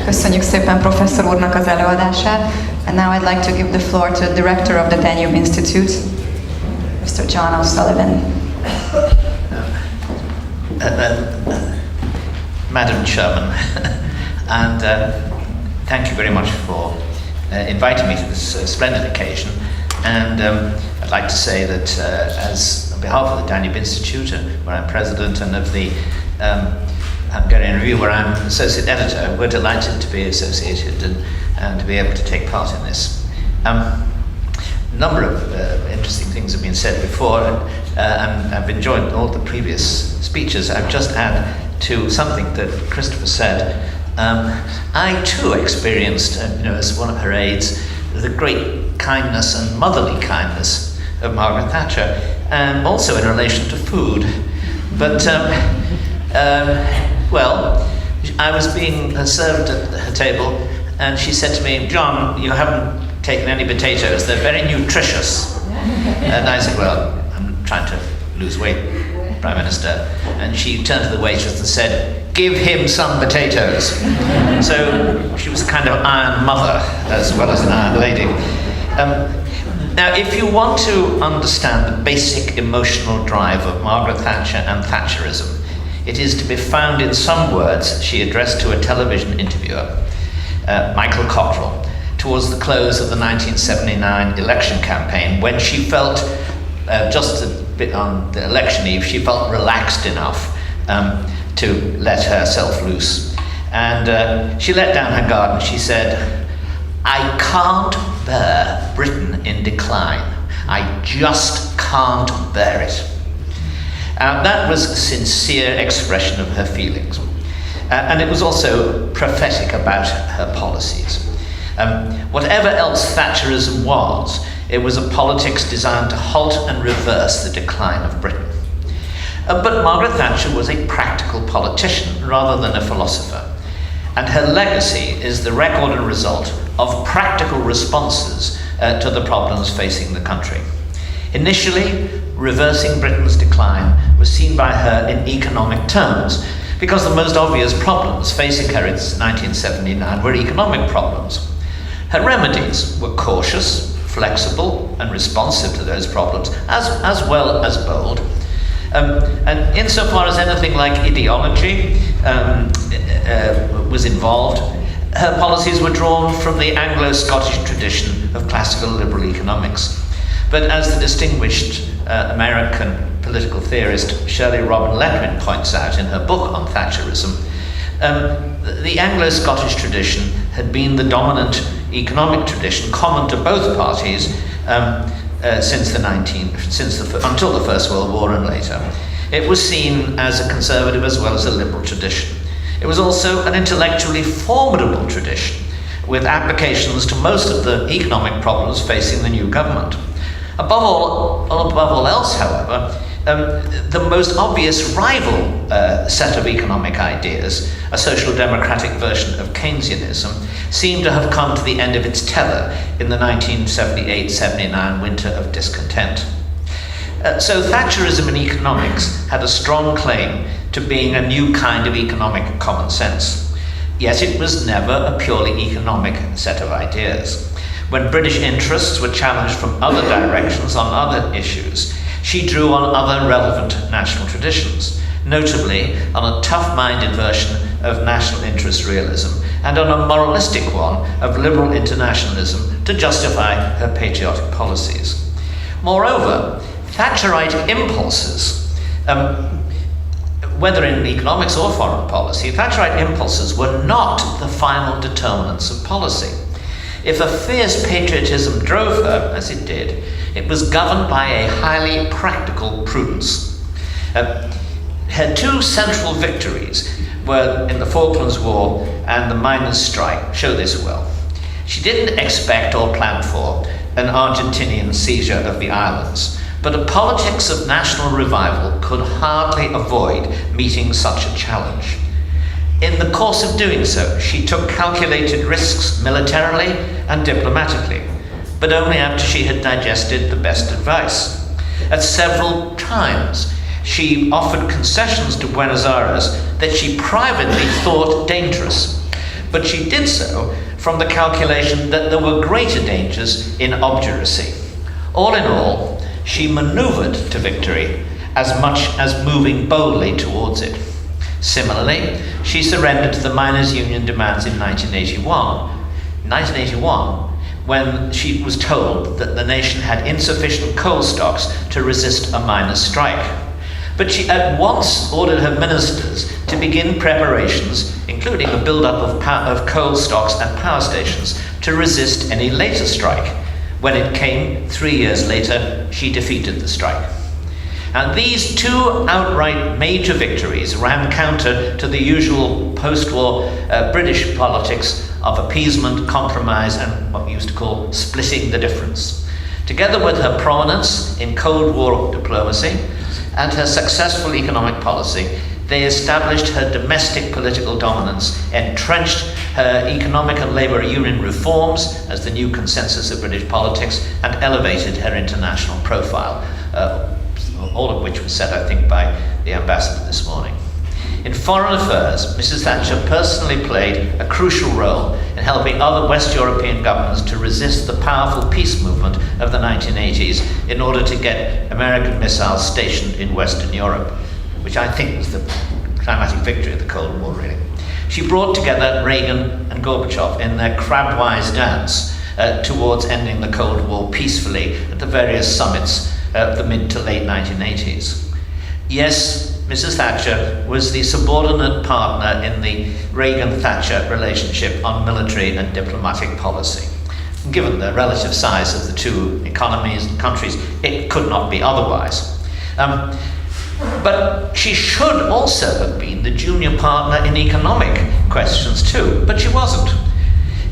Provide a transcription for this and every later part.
Köszönjük szépen professzor úrnak az előadását. And now I'd like to give the floor to the director of the Danube Institute, Mr. John O'Sullivan. Madam Chairman, and thank you very much for inviting me to this splendid occasion. And I'd like to say that as on behalf of the Danube Institute, where I'm president, and of the Hungarian Review, where I'm associate editor, we're delighted to be associated and to be able to take part in this. A number of interesting things have been said before, and I've enjoyed all the previous speeches. I've just add to something that Christopher said. I too experienced, as one of her aides, the great kindness and motherly kindness of Margaret Thatcher, and also in relation to food. But, I was being served at her table, and she said to me, "John, you haven't taken any potatoes, they're very nutritious." And I said, "Well, I'm trying to lose weight, Prime Minister." And she turned to the waitress and said, "Give him some potatoes." So she was a kind of iron mother as well as an iron lady. Now, if you want to understand the basic emotional drive of Margaret Thatcher and Thatcherism, it is to be found in some words she addressed to a television interviewer, Michael Cockerell, towards the close of the 1979 election campaign, when she felt, just a bit on the election eve, she felt relaxed enough to let herself loose. And she let down her guard and she said, "I can't bear Britain in decline. I just can't bear it." That was a sincere expression of her feelings. And it was also prophetic about her policies. Whatever else Thatcherism was, it was a politics designed to halt and reverse the decline of Britain. But Margaret Thatcher was a practical politician rather than a philosopher. And her legacy is the record and result of practical responses to the problems facing the country. Initially, reversing Britain's decline was seen by her in economic terms, because the most obvious problems facing her in 1979 were economic problems. Her remedies were cautious, flexible, and responsive to those problems, as well as bold. And insofar as anything like ideology was involved, her policies were drawn from the Anglo-Scottish tradition of classical liberal economics. But as the distinguished American political theorist Shirley Robin Letwin points out in her book on Thatcherism, the Anglo-Scottish tradition had been the dominant economic tradition common to both parties until the First World War and later. It was seen as a conservative as well as a liberal tradition. It was also an intellectually formidable tradition, with applications to most of the economic problems facing the new government. Above all else, however, the most obvious rival set of economic ideas, a social democratic version of Keynesianism, seemed to have come to the end of its tether in the 1978-79 winter of discontent. So Thatcherism in economics had a strong claim to being a new kind of economic common sense. Yet it was never a purely economic set of ideas. When British interests were challenged from other directions on other issues, she drew on other relevant national traditions, notably on a tough-minded version of national interest realism and on a moralistic one of liberal internationalism to justify her patriotic policies. Moreover, Thatcherite impulses, whether in economics or foreign policy, Thatcherite impulses were not the final determinants of policy. If a fierce patriotism drove her, as it did, it was governed by a highly practical prudence. Her two central victories were in the Falklands War and the miners' strike show this well. She didn't expect or plan for an Argentinian seizure of the islands, but a politics of national revival could hardly avoid meeting such a challenge. In the course of doing so, she took calculated risks militarily and diplomatically, but only after she had digested the best advice. At several times, she offered concessions to Buenos Aires that she privately thought dangerous, But she did so from the calculation that there were greater dangers in obduracy. All in all, she manoeuvred to victory as much as moving boldly towards it. Similarly, she surrendered to the miners' union demands in 1981. In 1981, when she was told that the nation had insufficient coal stocks to resist a miners' strike. But she at once ordered her ministers to begin preparations, including the build-up of coal stocks and power stations, to resist any later strike. When it came 3 years later, she defeated the strike. And these two outright major victories ran counter to the usual post-war British politics of appeasement, compromise, and what we used to call splitting the difference. Together with her prominence in Cold War diplomacy and her successful economic policy, they established her domestic political dominance, entrenched her economic and labour union reforms as the new consensus of British politics, and elevated her international profile, all of which was said, I think, by the ambassador this morning. In foreign affairs, Mrs. Thatcher personally played a crucial role in helping other West European governments to resist the powerful peace movement of the 1980s in order to get American missiles stationed in Western Europe, which I think was the climatic victory of the Cold War, really. She brought together Reagan and Gorbachev in their crabwise dance towards ending the Cold War peacefully at the various summits of the mid to late 1980s. Yes, Mrs. Thatcher was the subordinate partner in the Reagan-Thatcher relationship on military and diplomatic policy. Given the relative size of the two economies and countries, it could not be otherwise. But she should also have been the junior partner in economic questions too, but she wasn't.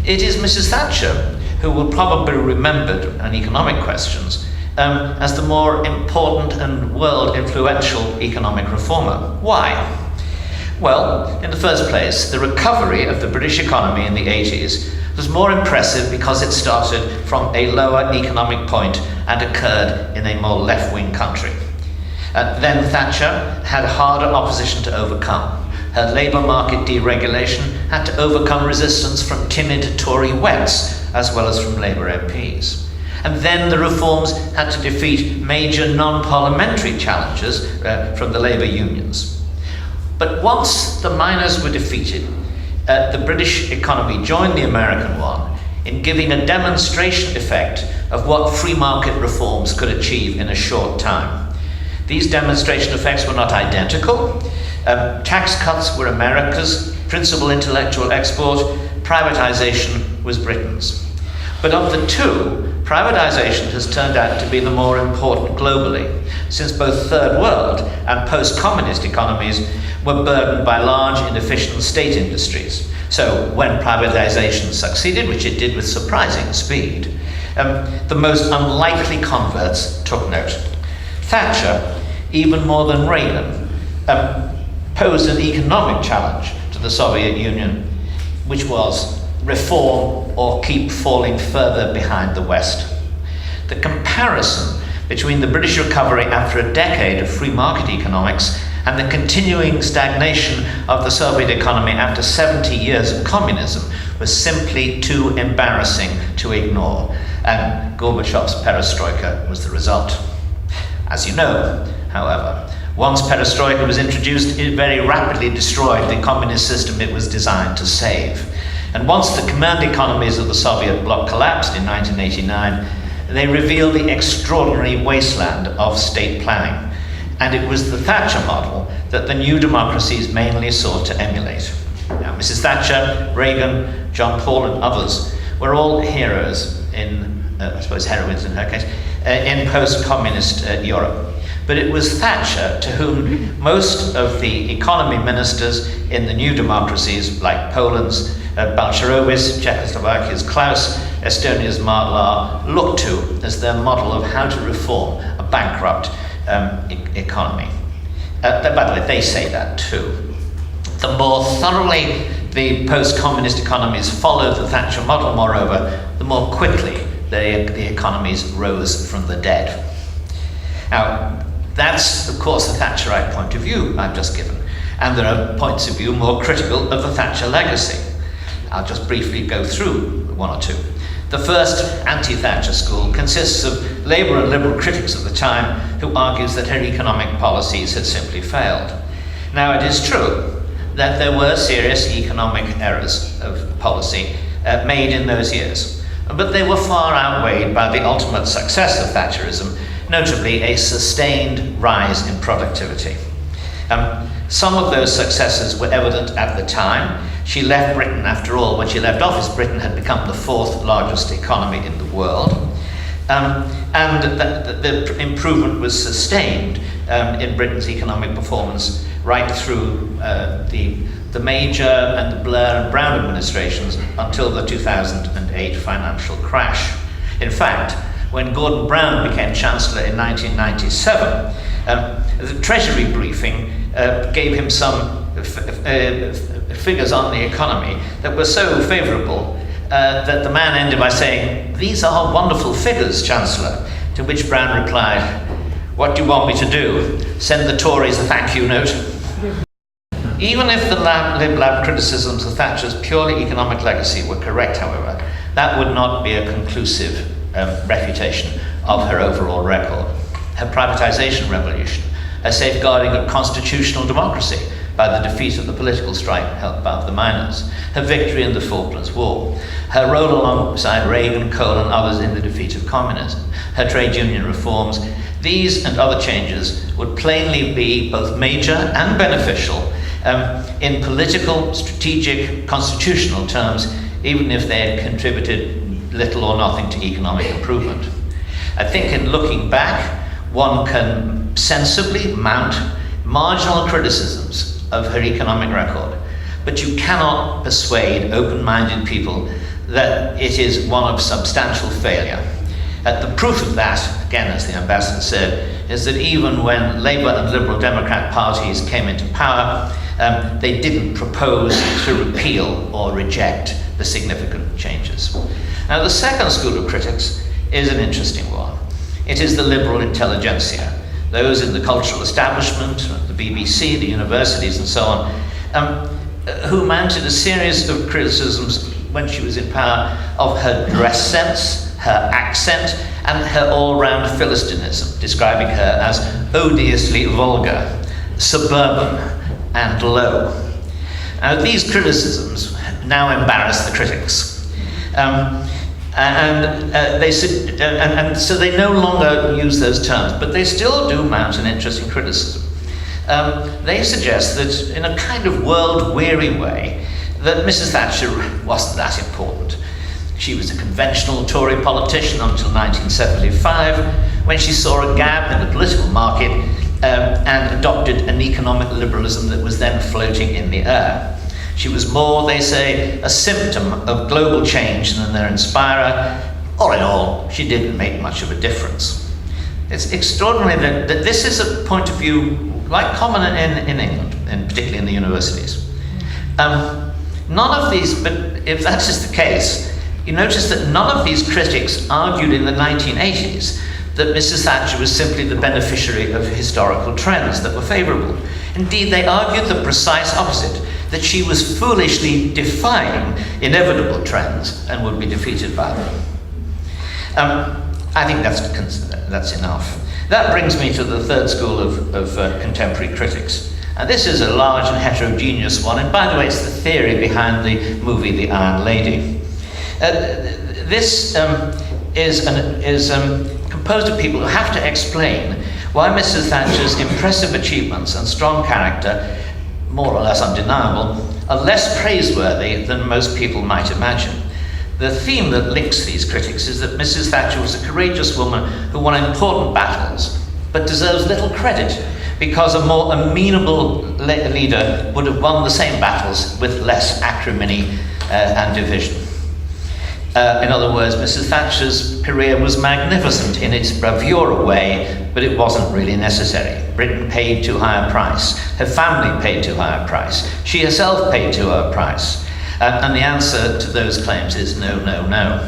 It is Mrs. Thatcher who will probably be remembered on economic questions as the more important and world-influential economic reformer. Why? Well, in the first place, the recovery of the British economy in the 80s was more impressive because it started from a lower economic point and occurred in a more left-wing country. Then Thatcher had harder opposition to overcome. Her labour market deregulation had to overcome resistance from timid Tory wets as well as from Labour MPs. And then the reforms had to defeat major non-parliamentary challenges from the labour unions. But once the miners were defeated, the British economy joined the American one in giving a demonstration effect of what free market reforms could achieve in a short time. These demonstration effects were not identical. Tax cuts were America's principal intellectual export, privatization was Britain's. But of the two, privatization has turned out to be the more important globally, since both third world and post-communist economies were burdened by large, inefficient state industries. So when privatization succeeded, which it did with surprising speed, the most unlikely converts took note. Thatcher, even more than Reagan, posed an economic challenge to the Soviet Union, which was reform or keep falling further behind the West. The comparison between the British recovery after a decade of free market economics and the continuing stagnation of the Soviet economy after 70 years of communism was simply too embarrassing to ignore, and Gorbachev's perestroika was the result. As you know, however, once perestroika was introduced, it very rapidly destroyed the communist system it was designed to save. And once the command economies of the Soviet bloc collapsed in 1989, they revealed the extraordinary wasteland of state planning. And it was the Thatcher model that the new democracies mainly sought to emulate. Now, Mrs. Thatcher, Reagan, John Paul, and others were all heroes in, I suppose heroines in her case, in post-communist Europe. But it was Thatcher to whom most of the economy ministers in the new democracies, like Poland's Balcerowicz, Czechoslovakia's Klaus, Estonia's Marlar, looked to as their model of how to reform a bankrupt economy. By the way, they say that too. The more thoroughly the post-communist economies followed the Thatcher model, moreover, the more quickly the economies rose from the dead. Now, that's, of course, the Thatcherite point of view I've just given. And there are points of view more critical of the Thatcher legacy. I'll just briefly go through one or two. The first anti-Thatcher school consists of Labour and Liberal critics of the time who argues that her economic policies had simply failed. Now, it is true that there were serious economic errors of policy made in those years, but they were far outweighed by the ultimate success of Thatcherism, notably a sustained rise in productivity. Some of those successes were evident at the time. She left Britain, after all, when she left office, Britain had become the fourth largest economy in the world. And the improvement was sustained in Britain's economic performance right through the Major and the Blair and Brown administrations until the 2008 financial crash. In fact, when Gordon Brown became Chancellor in 1997, the Treasury briefing gave him some figures on the economy that were so favourable that the man ended by saying, "These are wonderful figures, Chancellor," to which Brown replied, "What do you want me to do? Send the Tories a thank you note?" Even if the Lib Lab criticisms of Thatcher's purely economic legacy were correct, however, that would not be a conclusive refutation of her overall record. Her privatisation revolution, her safeguarding of constitutional democracy by the defeat of the political strike held by the miners, her victory in the Falklands War, her role alongside Reagan, Kohl and others in the defeat of communism, her trade union reforms, these and other changes would plainly be both major and beneficial in political, strategic, constitutional terms, even if they had contributed little or nothing to economic improvement. I think in looking back, one can sensibly mount marginal criticisms of her economic record, but you cannot persuade open-minded people that it is one of substantial failure. The proof of that, again, as the ambassador said, is that even when Labour and Liberal Democrat parties came into power, they didn't propose to repeal or reject the significant changes. Now, the second school of critics is an interesting one. It is the Liberal Intelligentsia, those in the cultural establishment, the BBC, the universities and so on, who mounted a series of criticisms when she was in power of her dress sense, her accent, and her all-round Philistinism, describing her as odiously vulgar, suburban, and low. Now, these criticisms now embarrass the critics. So they no longer use those terms, but they still do mount an interesting criticism. They suggest that, in a kind of world-weary way, that Mrs. Thatcher wasn't that important. She was a conventional Tory politician until 1975, when she saw a gap in the political market and adopted an economic liberalism that was then floating in the air. She was more, they say, a symptom of global change than their inspirer. All in all, she didn't make much of a difference. It's extraordinary that this is a point of view quite common in England, and particularly in the universities. None of these, but if that is the case, you notice that none of these critics argued in the 1980s that Mrs. Thatcher was simply the beneficiary of historical trends that were favourable. Indeed, they argued the precise opposite, that she was foolishly defying inevitable trends and would be defeated by them. I think that's enough. That brings me to the third school of contemporary critics. And this is a large and heterogeneous one, and by the way, it's the theory behind the movie The Iron Lady. This is composed of people who have to explain why Mrs. Thatcher's impressive achievements and strong character, more or less undeniable, are less praiseworthy than most people might imagine. The theme that links these critics is that Mrs. Thatcher was a courageous woman who won important battles, but deserves little credit because a more amenable leader would have won the same battles with less acrimony and division. In other words, Mrs. Thatcher's career was magnificent in its bravura way, but it wasn't really necessary. Britain paid too high a price. Her family paid too high a price. She herself paid too high a price. And the answer to those claims is no, no, no.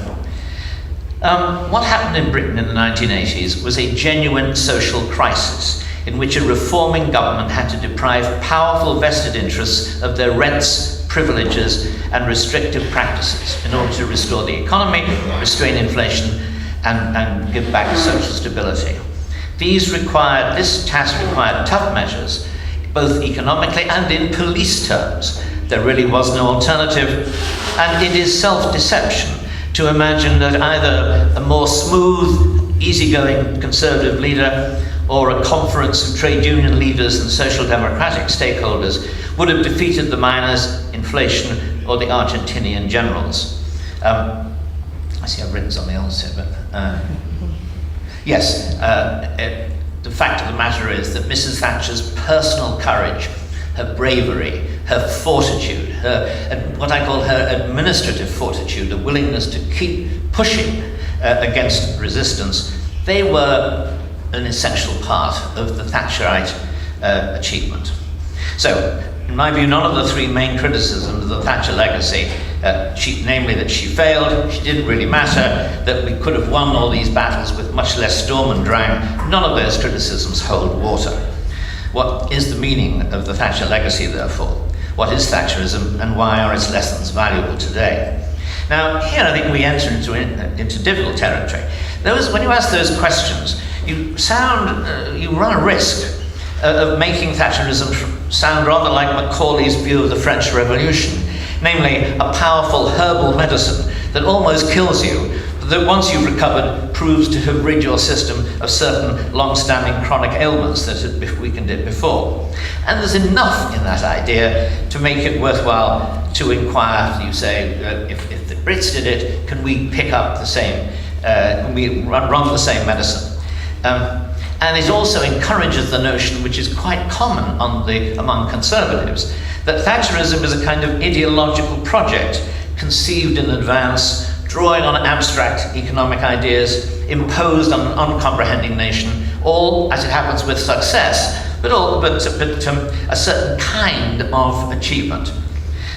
What happened in Britain in the 1980s was a genuine social crisis in which a reforming government had to deprive powerful vested interests of their rents, privileges, and restrictive practices in order to restore the economy, restrain inflation, and give back social stability. This task required tough measures, both economically and in police terms. There really was no alternative, and it is self-deception to imagine that either a more smooth, easygoing conservative leader or a conference of trade union leaders and social democratic stakeholders would have defeated the miners, inflation, or the Argentinian generals. I see I've written something else here, but yes, the fact of the matter is that Mrs. Thatcher's personal courage, her bravery, her fortitude, what I call her administrative fortitude, the willingness to keep pushing against resistance, they were an essential part of the Thatcherite achievement. So, in my view, none of the three main criticisms of the Thatcher legacy, namely that she failed, she didn't really matter, that we could have won all these battles with much less storm and drang, none of those criticisms hold water. What is the meaning of the Thatcher legacy, therefore? What is Thatcherism, and why are its lessons valuable today? Now, here I think we enter into difficult territory. When you ask those questions, you run a risk of making Thatcherism sound rather like Macaulay's view of the French Revolution, namely a powerful herbal medicine that almost kills you, but that once you've recovered proves to have rid your system of certain long-standing chronic ailments that had weakened it before. And there's enough in that idea to make it worthwhile to inquire, you say, if the Brits did it, can we pick up the same, can we run the same medicine? And it also encourages the notion, which is quite common among conservatives, that Thatcherism is a kind of ideological project conceived in advance, drawing on abstract economic ideas, imposed on an uncomprehending nation, all, as it happens, with success, but a certain kind of achievement.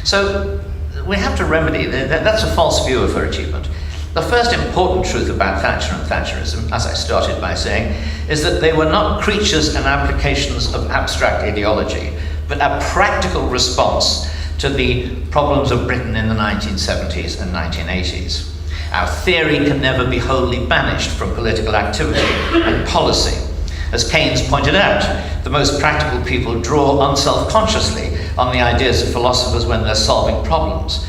So we have to remedy that's a false view of her achievement. The first important truth about Thatcher and Thatcherism, as I started by saying, is that they were not creatures and applications of abstract ideology, but a practical response to the problems of Britain in the 1970s and 1980s. Our theory can never be wholly banished from political activity and policy. As Keynes pointed out, the most practical people draw unself-consciously on the ideas of philosophers when they're solving problems.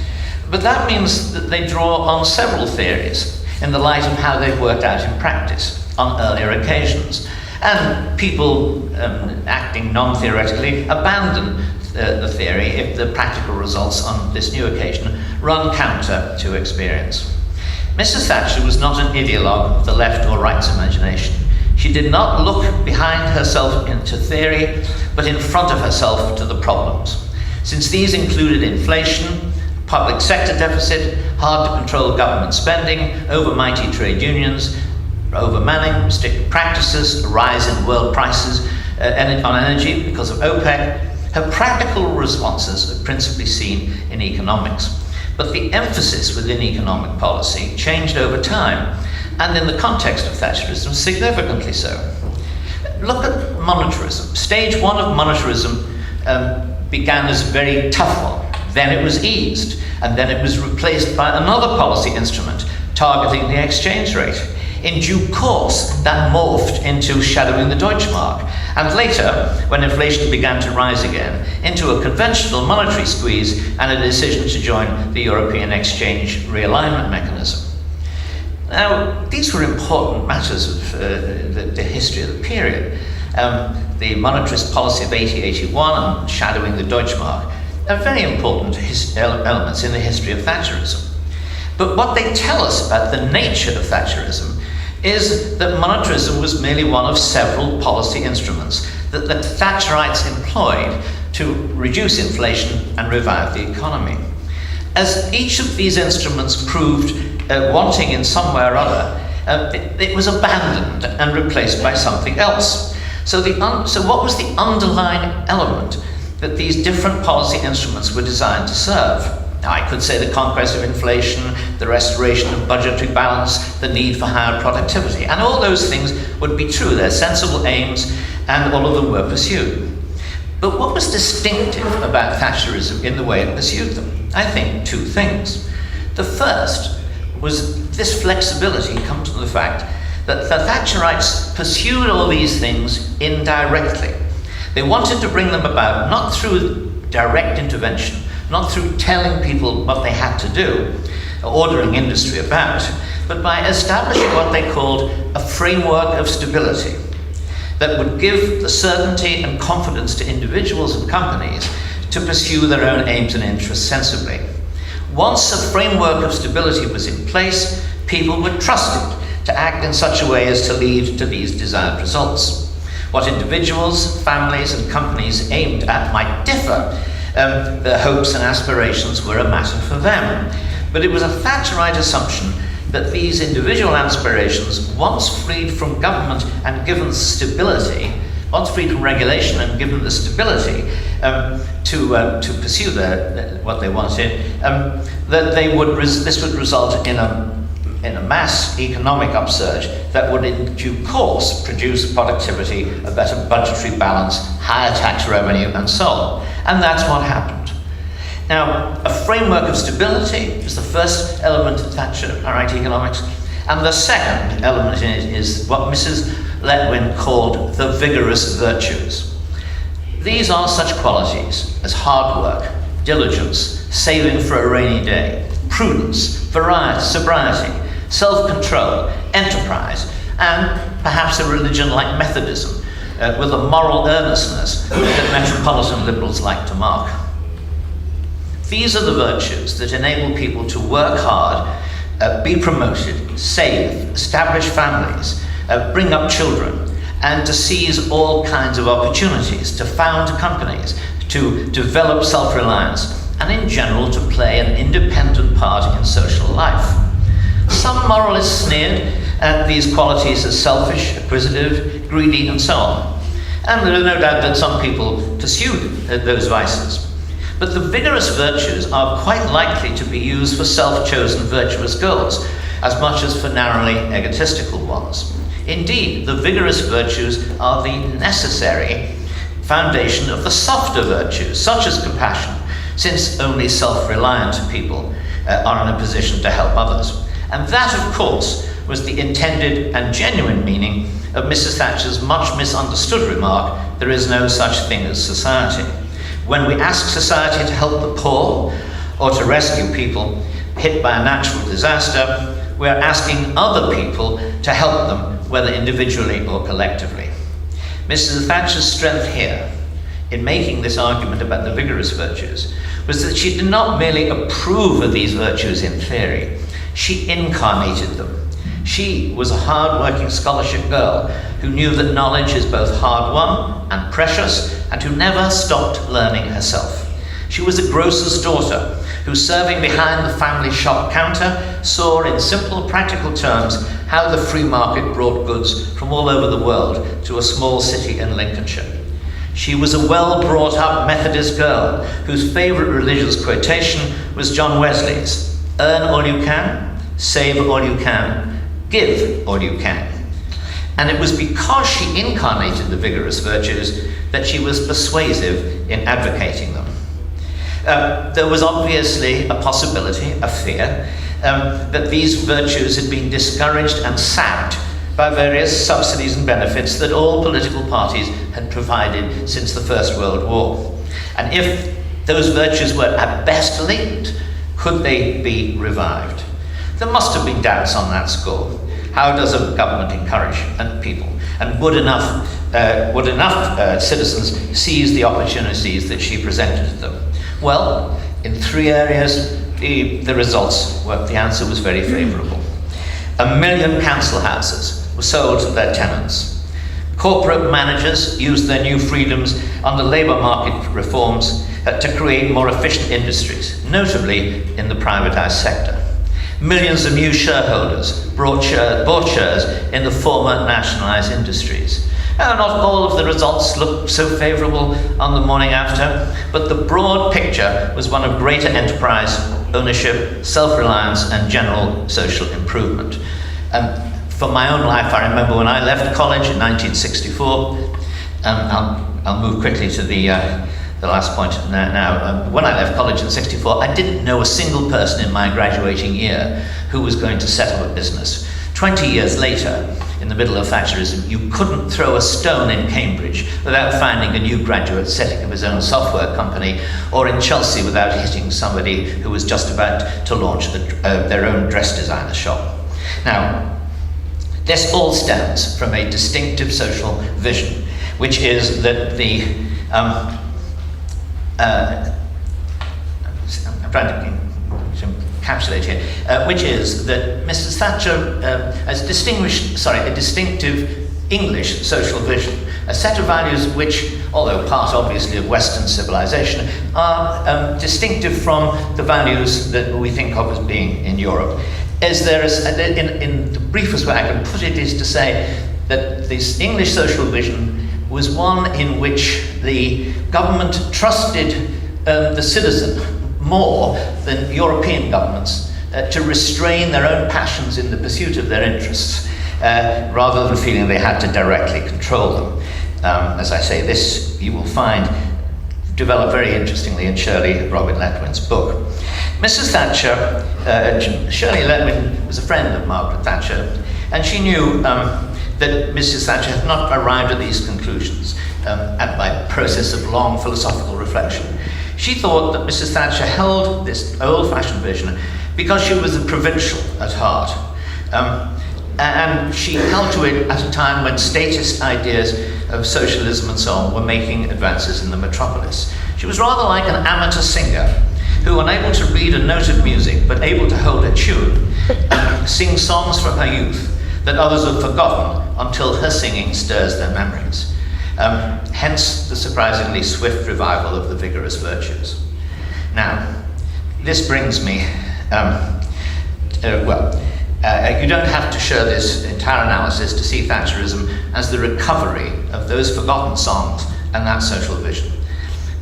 But that means that they draw on several theories in the light of how they've worked out in practice on earlier occasions. And people acting non-theoretically abandon the theory if the practical results on this new occasion run counter to experience. Mrs. Thatcher was not an ideologue of the left or right's imagination. She did not look behind herself into theory, but in front of herself to the problems. Since these included inflation, public sector deficit, hard to control government spending, overmighty trade unions, overmanning, strict practices, a rise in world prices on energy because of OPEC, her practical responses are principally seen in economics. But the emphasis within economic policy changed over time, and in the context of Thatcherism, significantly so. Look at monetarism. Stage one of monetarism began as a very tough one. Then it was eased, and then it was replaced by another policy instrument targeting the exchange rate. In due course, that morphed into shadowing the Deutschmark, and later, when inflation began to rise again, into a conventional monetary squeeze and a decision to join the European exchange realignment mechanism. Now, these were important matters of the history of the period. The monetarist policy of 1881 and shadowing the Deutschmark are very important elements in the history of Thatcherism. But what they tell us about the nature of Thatcherism is that monetarism was merely one of several policy instruments that the Thatcherites employed to reduce inflation and revive the economy. As each of these instruments proved wanting in some way or other, it was abandoned and replaced by something else. So what was the underlying element that these different policy instruments were designed to serve? Now, I could say the conquest of inflation, the restoration of budgetary balance, the need for higher productivity, and all those things would be true. They're sensible aims, and all of them were pursued. But what was distinctive about Thatcherism in the way it pursued them? I think, two things. The first was this flexibility comes from the fact that the Thatcherites pursued all these things indirectly. They wanted to bring them about not through direct intervention, not through telling people what they had to do, ordering industry about, but by establishing what they called a framework of stability that would give the certainty and confidence to individuals and companies to pursue their own aims and interests sensibly. Once a framework of stability was in place, people were trusted to act in such a way as to lead to these desired results. What individuals, families, and companies aimed at might differ. Their hopes and aspirations were a matter for them. But it was a Thatcherite assumption that these individual aspirations, once freed from government and given stability, once freed from regulation and given the stability to pursue what they wanted, that this would result in a mass economic upsurge that would in due course produce productivity, a better budgetary balance, higher tax revenue, and so on. And that's what happened. Now, a framework of stability is the first element of Thatcherite economics, and the second element in it is what Mrs. Letwin called the vigorous virtues. These are such qualities as hard work, diligence, saving for a rainy day, prudence, variety, sobriety, self-control, enterprise, and perhaps a religion like Methodism, with a moral earnestness that metropolitan liberals like to mark. These are the virtues that enable people to work hard, be promoted, save, establish families, bring up children, and to seize all kinds of opportunities, to found companies, to develop self-reliance, and in general to play an independent part in social life. Some moralists sneered at these qualities as selfish, acquisitive, greedy, and so on. And there is no doubt that some people pursued those vices. But the vigorous virtues are quite likely to be used for self-chosen virtuous goals, as much as for narrowly egotistical ones. Indeed, the vigorous virtues are the necessary foundation of the softer virtues, such as compassion, since only self-reliant people are in a position to help others. And that, of course, was the intended and genuine meaning of Mrs. Thatcher's much misunderstood remark, "There is no such thing as society." When we ask society to help the poor or to rescue people hit by a natural disaster, we are asking other people to help them, whether individually or collectively. Mrs. Thatcher's strength here, in making this argument about the vigorous virtues, was that she did not merely approve of these virtues in theory, she incarnated them. She was a hard-working scholarship girl who knew that knowledge is both hard-won and precious, and who never stopped learning herself. She was a grocer's daughter who, serving behind the family shop counter, saw in simple, practical terms how the free market brought goods from all over the world to a small city in Lincolnshire. She was a well-brought-up Methodist girl whose favourite religious quotation was John Wesley's, "Earn all you can, save all you can, give all you can." And it was because she incarnated the vigorous virtues that she was persuasive in advocating them. There was obviously a possibility, a fear, that these virtues had been discouraged and sapped by various subsidies and benefits that all political parties had provided since the First World War. And if those virtues were at best latent, could they be revived? There must have been doubts on that score. How does a government encourage people? And would enough citizens seize the opportunities that she presented to them? Well, in 3 areas, the answer was very favourable. 1 million council houses were sold to their tenants. Corporate managers used their new freedoms under labour market reforms to create more efficient industries, notably in the privatised sector. Millions of new shareholders bought shares in the former nationalised industries. Not all of the results looked so favourable on the morning after, but the broad picture was one of greater enterprise, ownership, self-reliance, and general social improvement. And for my own life, I remember when I left college in 1964, I'll move quickly to the the last point now. When I left college in '64, I didn't know a single person in my graduating year who was going to set up a business. 20 years later, in the middle of Thatcherism, you couldn't throw a stone in Cambridge without finding a new graduate setting up his own software company, or in Chelsea without hitting somebody who was just about to launch their own dress designer shop. Now, this all stems from a distinctive social vision, which is that I'm trying to encapsulate here, which is that Mrs. Thatcher has a distinctive English social vision, a set of values which, although part obviously of Western civilization, are distinctive from the values that we think of as being in Europe. As there is, in the briefest way I can put it, is to say that this English social vision was one in which the government trusted the citizen more than European governments to restrain their own passions in the pursuit of their interests, rather than feeling they had to directly control them. As I say, this you will find developed very interestingly in Shirley Robin Letwin's book. Mrs. Thatcher, Shirley Letwin was a friend of Margaret Thatcher, and she knew that Mrs. Thatcher had not arrived at these conclusions by a process of long philosophical reflection. She thought that Mrs. Thatcher held this old-fashioned vision because she was a provincial at heart. And she held to it at a time when statist ideas of socialism and so on were making advances in the metropolis. She was rather like an amateur singer who, unable to read a note of music but able to hold a tune, sing songs from her youth that others have forgotten until her singing stirs their memories. Hence the surprisingly swift revival of the vigorous virtues. Now, this brings me, you don't have to show this entire analysis to see Thatcherism as the recovery of those forgotten songs and that social vision.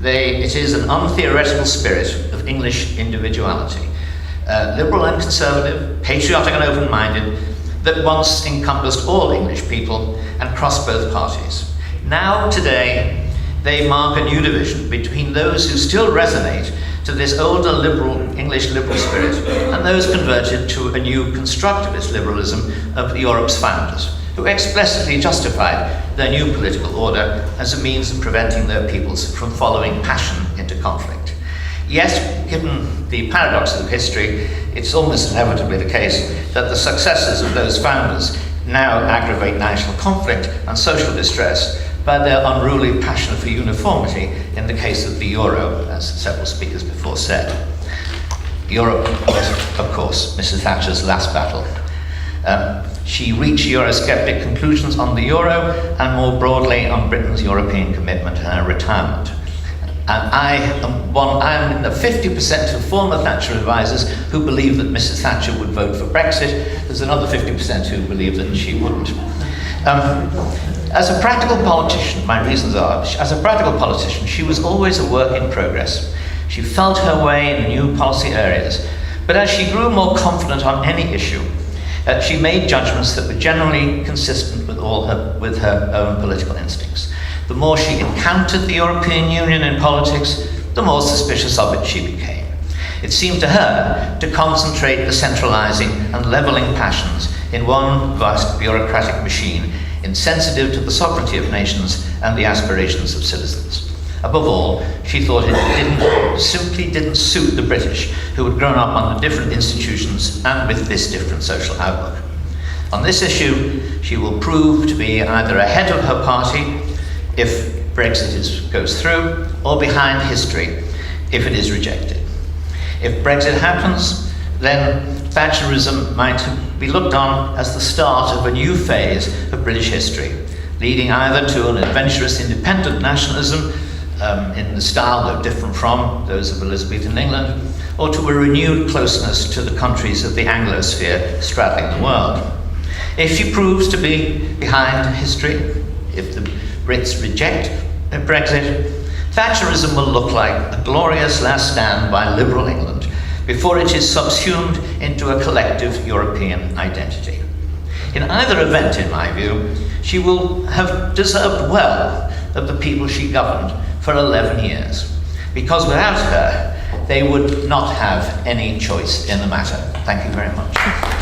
It is an untheoretical spirit of English individuality, liberal and conservative, patriotic and open-minded, that once encompassed all English people and crossed both parties. Now, today, they mark a new division between those who still resonate to this older English liberal spirit and those converted to a new constructivist liberalism of Europe's founders, who explicitly justified their new political order as a means of preventing their peoples from following passion into conflict. Yet, given the paradoxes of history, it's almost inevitably the case that the successors of those founders now aggravate national conflict and social distress by their unruly passion for uniformity in the case of the euro, as several speakers before said. Europe was, of course, Mrs. Thatcher's last battle. She reached Eurosceptic conclusions on the euro and more broadly on Britain's European commitment and her retirement. And I am in the 50% of former Thatcher advisors who believe that Mrs. Thatcher would vote for Brexit. There's another 50% who believe that she wouldn't. As a practical politician, my reasons are, as a practical politician, she was always a work in progress. She felt her way in new policy areas, but as she grew more confident on any issue, she made judgments that were generally consistent with her own political instincts. The more she encountered the European Union in politics, the more suspicious of it she became. It seemed to her to concentrate the centralizing and leveling passions in one vast bureaucratic machine, insensitive to the sovereignty of nations and the aspirations of citizens. Above all, she thought it simply didn't suit the British, who had grown up under different institutions and with this different social outlook. On this issue, she will prove to be either ahead of her party if Brexit goes through, or behind history if it is rejected. If Brexit happens, then Thatcherism might be looked on as the start of a new phase of British history, leading either to an adventurous independent nationalism in the style though different from those of Elizabethan England, or to a renewed closeness to the countries of the Anglosphere straddling the world. If she proves to be behind history, if the Brits reject Brexit, Thatcherism will look like a glorious last stand by liberal England before it is subsumed into a collective European identity. In either event, in my view, she will have deserved well of the people she governed for 11 years, because without her, they would not have any choice in the matter. Thank you very much.